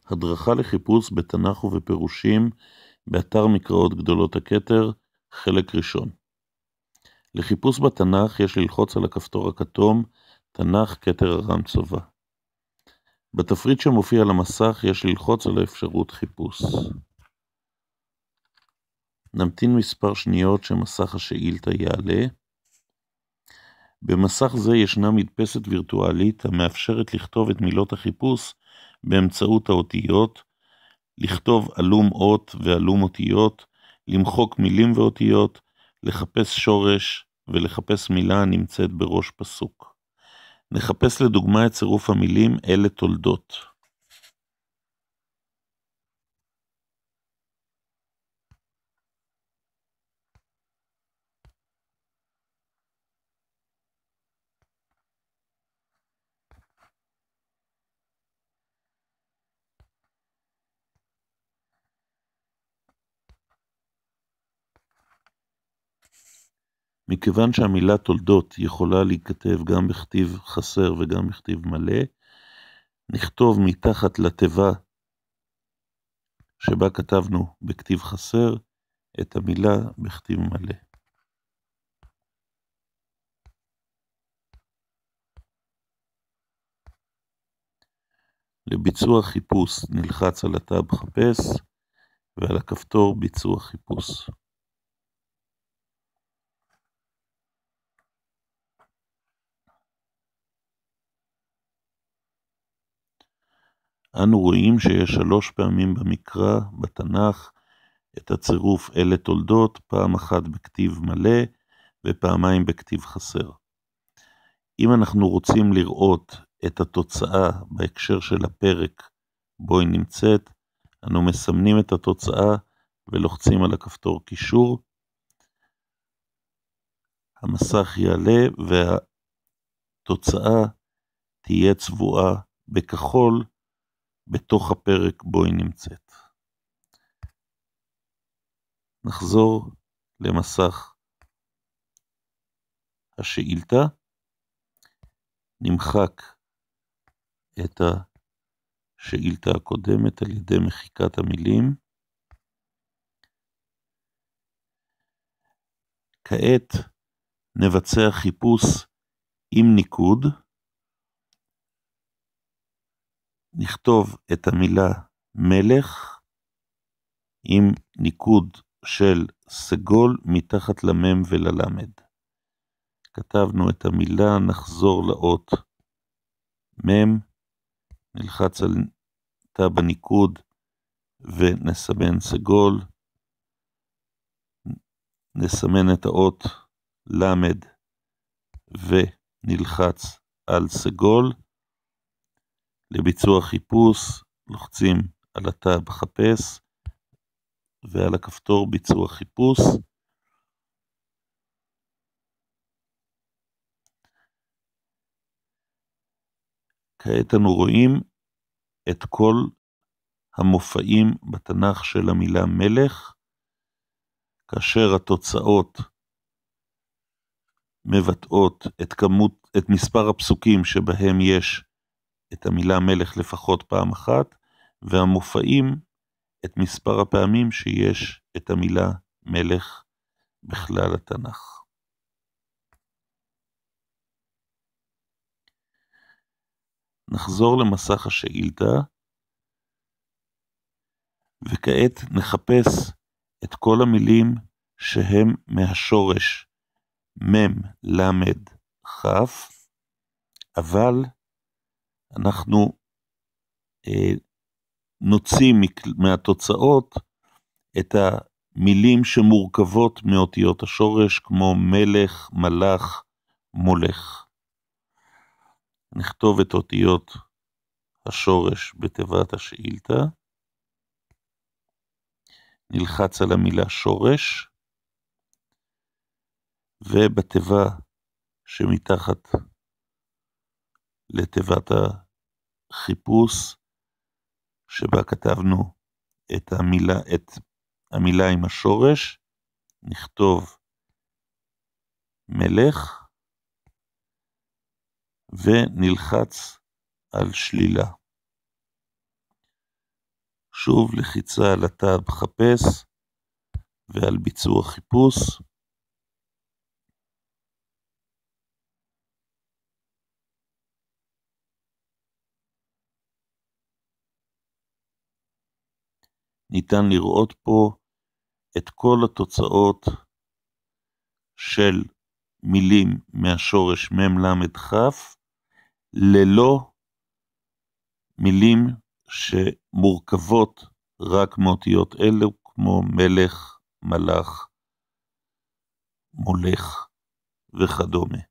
הדרכה לחיפוש בתנ"ך ובפירושים באתר מקראות גדולות הכתר, חלק ראשון. לחיפוש בתנ"ך יש ללחוץ על הכפתור הכתום, תנ"ך כתר ארם צבא. בתפריט שמופיע על המסך יש ללחוץ על האפשרות חיפוש. נמתין מספר שניות שמסך השאילתה יעלה. במסך זה ישנה מדפסת וירטואלית המאפשרת לכתוב את מילות החיפוש באמצעות האותיות, לכתוב אלום אות ואלום אותיות, למחוק מילים ואותיות, לחפש שורש ולחפש מילה הנמצאת בראש פסוק. נחפש לדוגמה את צירוף המילים אלה תולדות. מכיוון שהמילה תולדות יכולה להיכתב גם בכתיב חסר וגם בכתיב מלא, נכתוב מתחת לתיבה שבה כתבנו בכתיב חסר את המילה בכתיב מלא. לביצוע חיפוש נלחץ על הטאב חפש ועל הכפתור ביצוע חיפוש. אנו רואים שיש 3 פעמים במקרא בתנ"ך את הצירוף אלה תולדות, פעם אחת בכתיב מלא ופעמיים בכתיב חסר. אם אנחנו רוצים לראות את התוצאה בהקשר של הפרק בו היא נמצאת, אנו מסמנים את התוצאה ולוחצים על הכפתור קישור. המסך יעלה והתוצאה תהיה צבועה בכחול בתוך הפרק בו היא נמצאת. נחזור למסך השאילתה. נמחק את השאילתה הקודמת על ידי מחיקת המילים. כעת נבצע חיפוש עם ניקוד. נכתוב את המילה מלך עם ניקוד של סגול מתחת למם וללמד. כתבנו את המילה, נחזור לאות מם, נלחץ על טאב הניקוד ונסמן סגול, נסמן את האות למד ונלחץ על סגול. לביצוע חיפוש לוחצים על הטאב חפש ועל הכפתור ביצוע חיפוש. כעת אנו רואים את כל המופעים בתנ"ך של המילה מלך, כאשר התוצאות מבטאות את מספר הפסוקים שבהם יש את המילה מלך לפחות פעם אחת, והמופעים את מספר הפעמים שיש את המילה מלך בכלל התנ"ך. נחזור למסך השאילתה, וכעת נחפש את כל המילים שהם מהשורש מם למד חף, אבל אנחנו נוציא מהתוצאות את המילים שמורכבות מאותיות השורש, כמו מלך, מלך, מולך. נכתוב את אותיות השורש בתיבת השאילתה. נלחץ על המילה שורש, ובתיבה שמתחת לתיבת החיפוש, שבה כתבנו את המילה עם השורש, נכתוב מלך, ונלחץ על שלילה. שוב לחיצה על הטאב חפש ועל ביצוע חיפוש. ניתן לראות פה את כל התוצאות של מילים מהשורש מ"ם-למ"ד-כ' ללא מילים שמורכבות רק מאותיות אלו, כמו מלך, מלאך, מולך וכדומה.